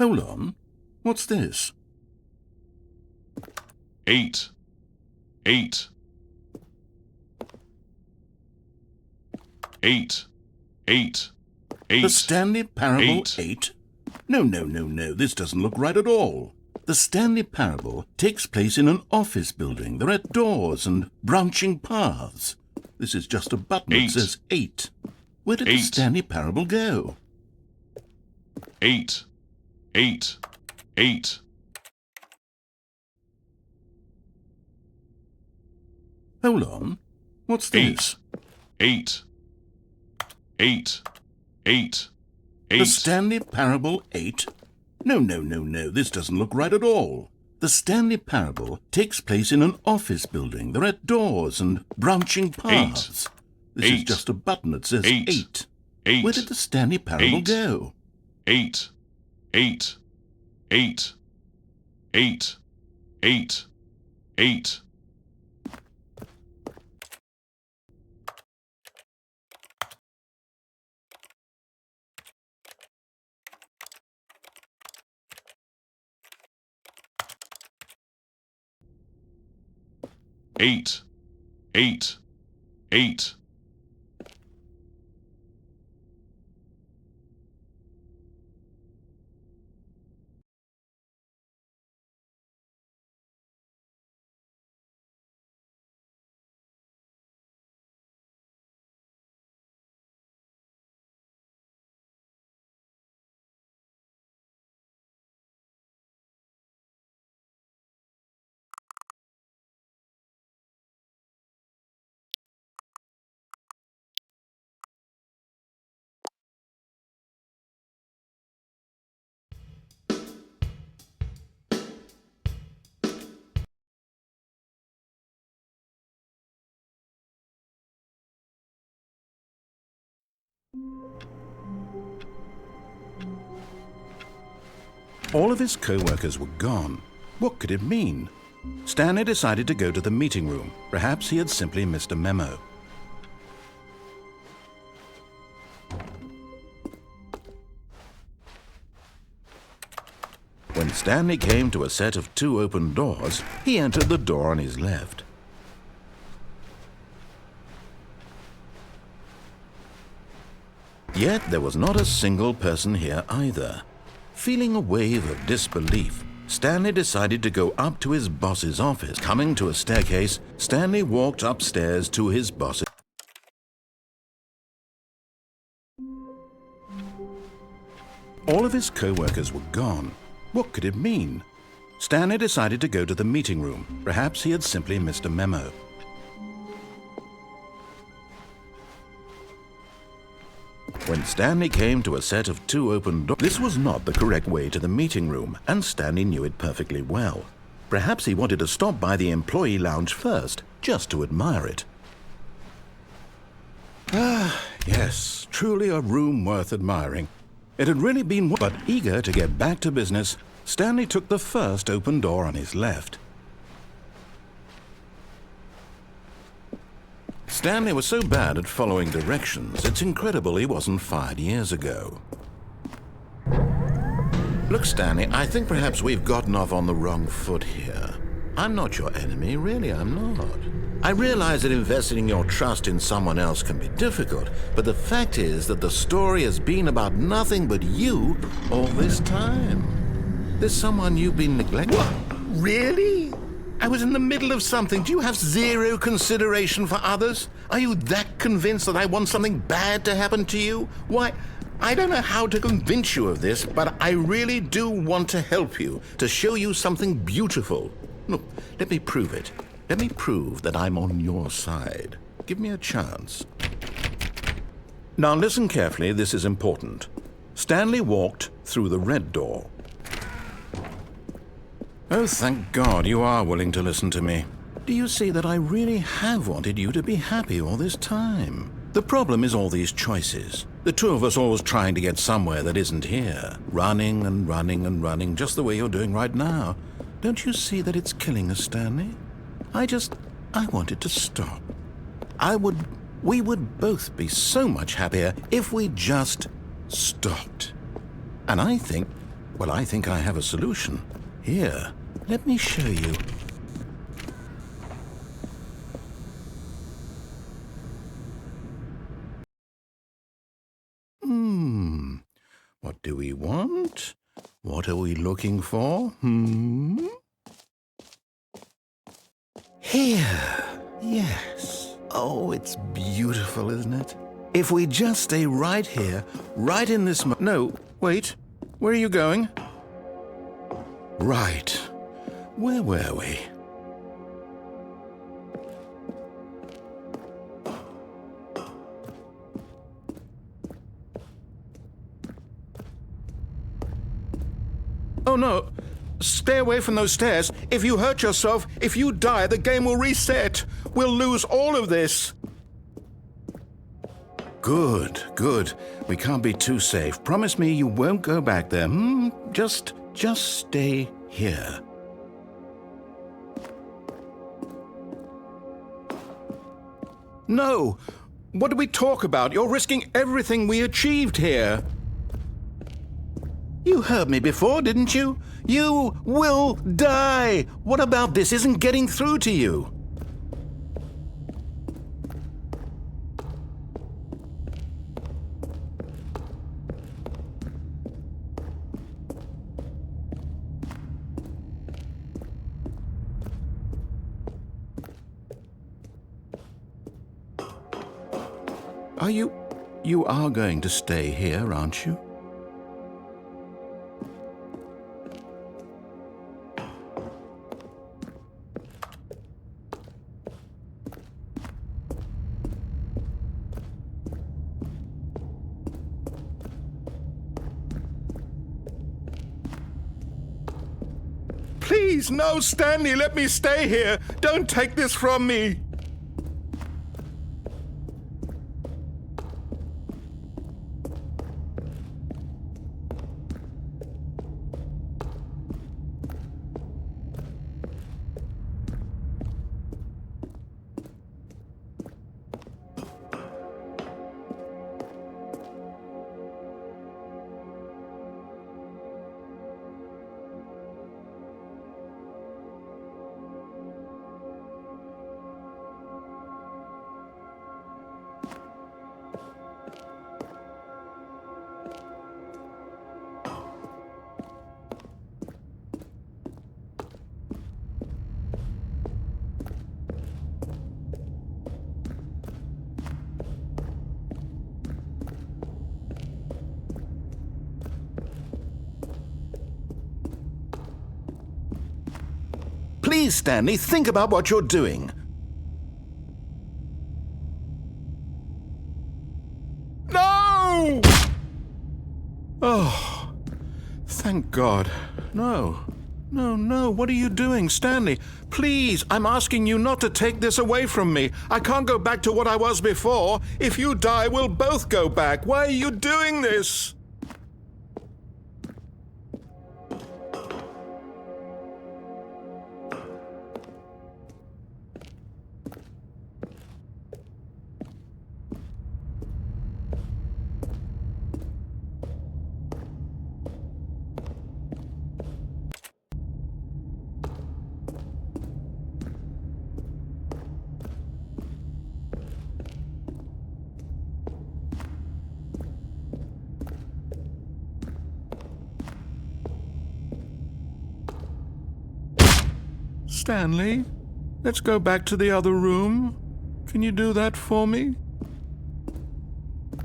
Hold on. What's this? 8, 8, 8, 8, 8. The Stanley Parable 8. 8? No. This doesn't look right at all. The Stanley Parable takes place in an office building. There are doors and branching paths. This is just a button that 8. says 8. Where did the 8. Stanley Parable go? 8, 8, 8. Hold on. What's this? 8, 8, 8, 8. The Stanley Parable 8? No. This doesn't look right at all. The Stanley Parable takes place in an office building. There are doors and branching paths. This is 8. just a button that says 8. 8. 8. Where did the Stanley Parable 8. go? 8, 8, 8, 8, 8, 8. Eight, 8, 8. All of his co-workers were gone. What could it mean? Stanley decided to go to the meeting room. Perhaps he had simply missed a memo. When Stanley came to a set of 2 open doors, he entered the door on his left. Yet there was not a single person here either. Feeling a wave of disbelief, Stanley decided to go up to his boss's office. Coming to a staircase, Stanley walked upstairs to his boss's. All of his co-workers were gone. What could it mean? Stanley decided to go to the meeting room. Perhaps he had simply missed a memo. When Stanley came to a set of 2 open doors, this was not the correct way to the meeting room, and Stanley knew it perfectly well. Perhaps he wanted to stop by the employee lounge first, just to admire it. Ah, yes, truly a room worth admiring. It had really been, but eager to get back to business, Stanley took the first open door on his left. Stanley was so bad at following directions, it's incredible he wasn't fired years ago. Look, Stanley, I think perhaps we've gotten off on the wrong foot here. I'm not your enemy, really, I'm not. I realize that investing your trust in someone else can be difficult, but the fact is that the story has been about nothing but you all this time. There's someone you've been neglecting. What? Really? I was in the middle of something. Do you have zero consideration for others? Are you that convinced that I want something bad to happen to you? Why, I don't know how to convince you of this, but I really do want to help you, to show you something beautiful. Look, let me prove it. Let me prove that I'm on your side. Give me a chance. Now listen carefully, this is important. Stanley walked through the red door. Oh, thank God you are willing to listen to me. Do you see that I really have wanted you to be happy all this time? The problem is all these choices. The 2 of us always trying to get somewhere that isn't here. Running and running and running, just the way you're doing right now. Don't you see that it's killing us, Stanley? I wanted to stop. We would both be so much happier if we just stopped. And I think Well, I think I have a solution. Here, let me show you. What do we want? What are we looking for? Here. Yes. Oh, it's beautiful, isn't it? If we just stay right here, right in this No, wait. Where are you going? Right. Where were we? Oh, no. Stay away from those stairs. If you hurt yourself, if you die, the game will reset. We'll lose all of this. Good, good. We can't be too safe. Promise me you won't go back there. Just stay here. No! What did we talk about? You're risking everything we achieved here. You heard me before, didn't you? You will die! What about this isn't getting through to you? You are going to stay here, aren't you? Please, no, Stanley, let me stay here. Don't take this from me. Please, Stanley, think about what you're doing. No! Oh, thank God. No. No, what are you doing, Stanley? Please, I'm asking you not to take this away from me. I can't go back to what I was before. If you die, we'll both go back. Why are you doing this? Stanley, let's go back to the other room. Can you do that for me?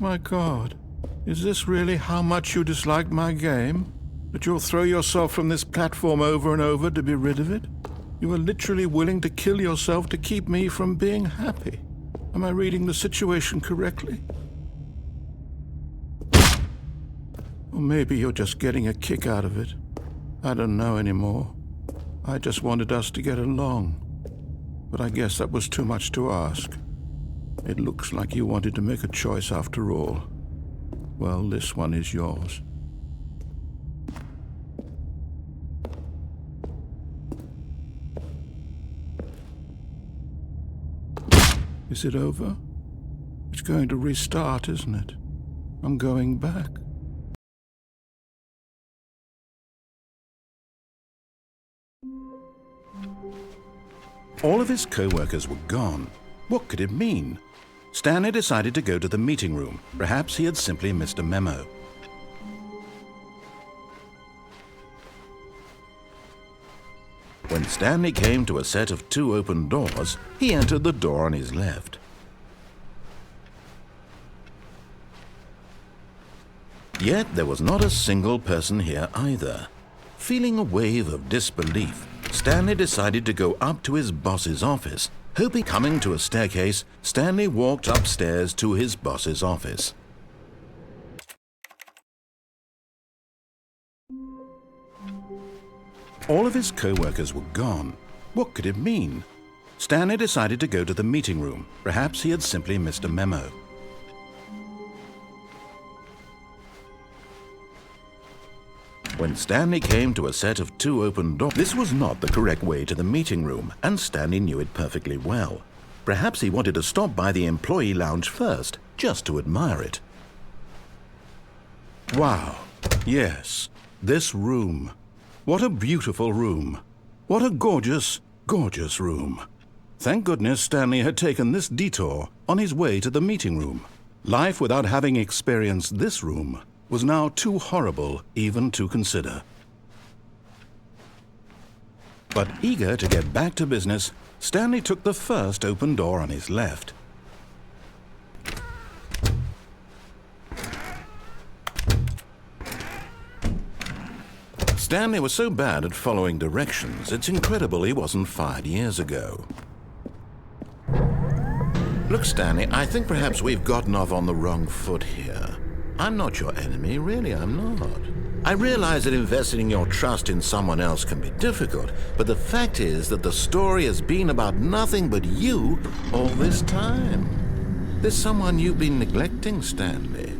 My God, is this really how much you dislike my game? That you'll throw yourself from this platform over and over to be rid of it? You are literally willing to kill yourself to keep me from being happy. Am I reading the situation correctly? Or maybe you're just getting a kick out of it. I don't know anymore. I just wanted us to get along. But I guess that was too much to ask. It looks like you wanted to make a choice after all. Well, this one is yours. Is it over? It's going to restart, isn't it? I'm going back. All of his co-workers were gone. What could it mean? Stanley decided to go to the meeting room. Perhaps he had simply missed a memo. When Stanley came to a set of 2 open doors, he entered the door on his left. Yet there was not a single person here either. Feeling a wave of disbelief, Stanley decided to go up to his boss's office. Hoping coming to a staircase, Stanley walked upstairs to his boss's office. All of his co-workers were gone. What could it mean? Stanley decided to go to the meeting room. Perhaps he had simply missed a memo. When Stanley came to a set of 2 open doors, this was not the correct way to the meeting room, and Stanley knew it perfectly well. Perhaps he wanted to stop by the employee lounge first, just to admire it. Wow, yes, this room. What a beautiful room. What a gorgeous, gorgeous room. Thank goodness Stanley had taken this detour on his way to the meeting room. Life without having experienced this room was now too horrible even to consider. But eager to get back to business, Stanley took the first open door on his left. Stanley was so bad at following directions, it's incredible he wasn't fired years ago. Look, Stanley, I think perhaps we've gotten off on the wrong foot here. I'm not your enemy, really, I'm not. I realize that investing your trust in someone else can be difficult, but the fact is that the story has been about nothing but you all this time. There's someone you've been neglecting, Stanley.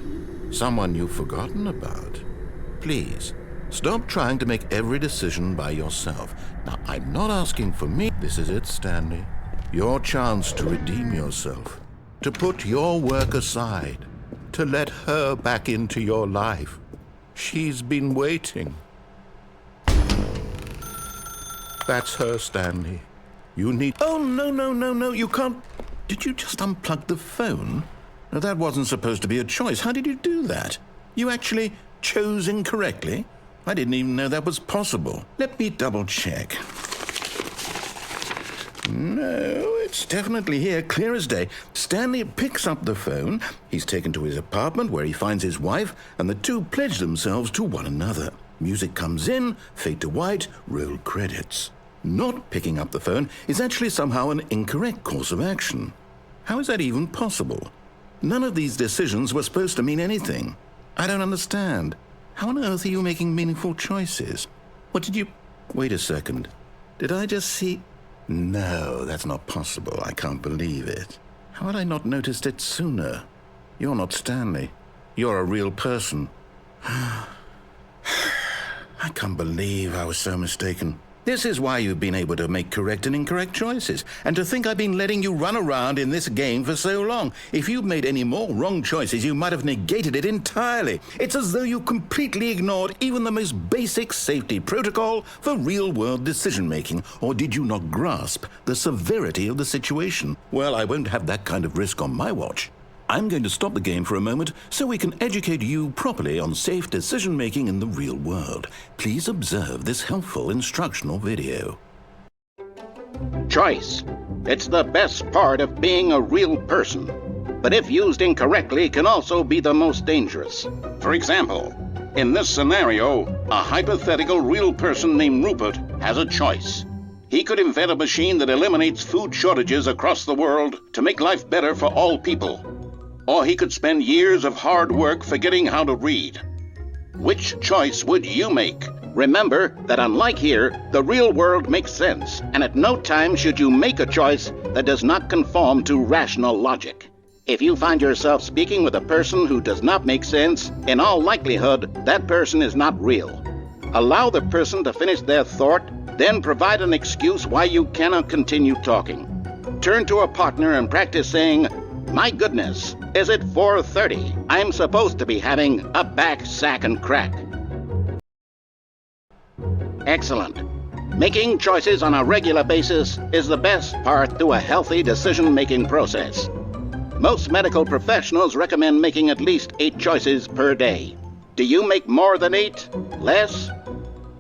Someone you've forgotten about. Please, stop trying to make every decision by yourself. Now, I'm not asking for me. This is it, Stanley. Your chance to redeem yourself. To put your work aside. To let her back into your life. She's been waiting. That's her, Stanley. You need... Oh, no, you can't... Did you just unplug the phone? No, that wasn't supposed to be a choice. How did you do that? You actually chose incorrectly? I didn't even know that was possible. Let me double check. No, it's definitely here, clear as day. Stanley picks up the phone. He's taken to his apartment where he finds his wife, and the two pledge themselves to one another. Music comes in, fade to white, roll credits. Not picking up the phone is actually somehow an incorrect course of action. How is that even possible? None of these decisions were supposed to mean anything. I don't understand. How on earth are you making meaningful choices? What did you... Wait a second. Did I just see... No, that's not possible. I can't believe it. How had I not noticed it sooner? You're not Stanley. You're a real person. I can't believe I was so mistaken. This is why you've been able to make correct and incorrect choices. And to think I've been letting you run around in this game for so long. If you'd made any more wrong choices, you might have negated it entirely. It's as though you completely ignored even the most basic safety protocol for real-world decision-making. Or did you not grasp the severity of the situation? Well, I won't have that kind of risk on my watch. I'm going to stop the game for a moment so we can educate you properly on safe decision-making in the real world. Please observe this helpful instructional video. Choice. It's the best part of being a real person. But if used incorrectly, can also be the most dangerous. For example, in this scenario, a hypothetical real person named Rupert has a choice. He could invent a machine that eliminates food shortages across the world to make life better for all people. Or he could spend years of hard work forgetting how to read. Which choice would you make? Remember that unlike here, the real world makes sense, and at no time should you make a choice that does not conform to rational logic. If you find yourself speaking with a person who does not make sense, in all likelihood, that person is not real. Allow the person to finish their thought, then provide an excuse why you cannot continue talking. Turn to a partner and practice saying, "My goodness, is it 4:30? I'm supposed to be having a back, sack, and crack." Excellent. Making choices on a regular basis is the best part to a healthy decision-making process. Most medical professionals recommend making at least 8 choices per day. Do you make more than 8? Less?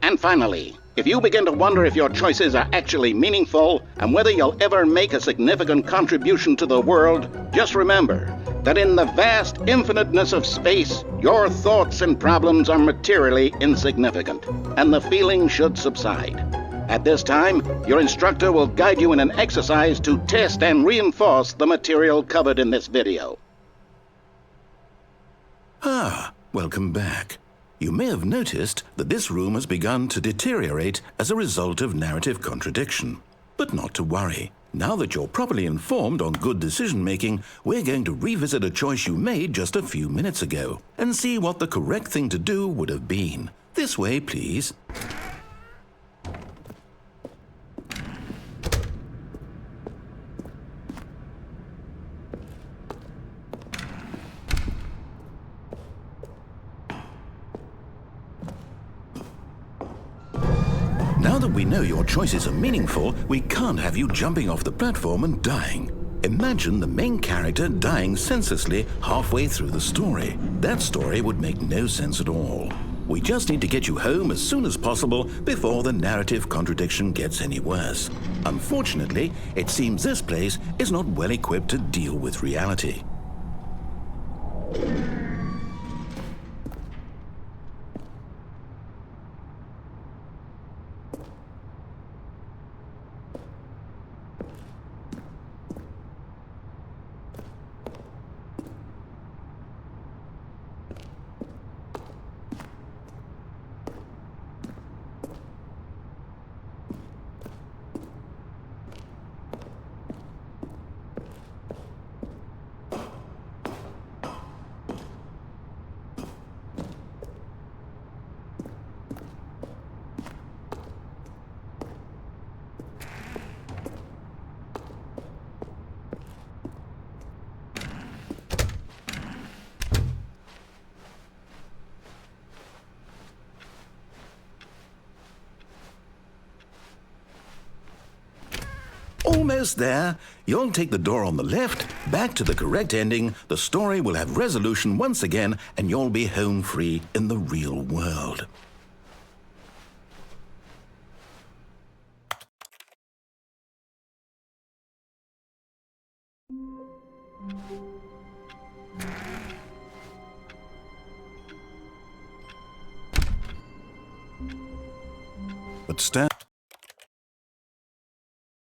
And finally, if you begin to wonder if your choices are actually meaningful and whether you'll ever make a significant contribution to the world, just remember that in the vast infiniteness of space, your thoughts and problems are materially insignificant, and the feeling should subside. At this time, your instructor will guide you in an exercise to test and reinforce the material covered in this video. Ah, welcome back. You may have noticed that this room has begun to deteriorate as a result of narrative contradiction. But not to worry. Now that you're properly informed on good decision-making, we're going to revisit a choice you made just a few minutes ago and see what the correct thing to do would have been. This way, please. Now that we know your choices are meaningful, we can't have you jumping off the platform and dying. Imagine the main character dying senselessly halfway through the story. That story would make no sense at all. We just need to get you home as soon as possible before the narrative contradiction gets any worse. Unfortunately, it seems this place is not well equipped to deal with reality. Almost there. You'll take the door on the left, back to the correct ending, the story will have resolution once again, and you'll be home free in the real world. But stand.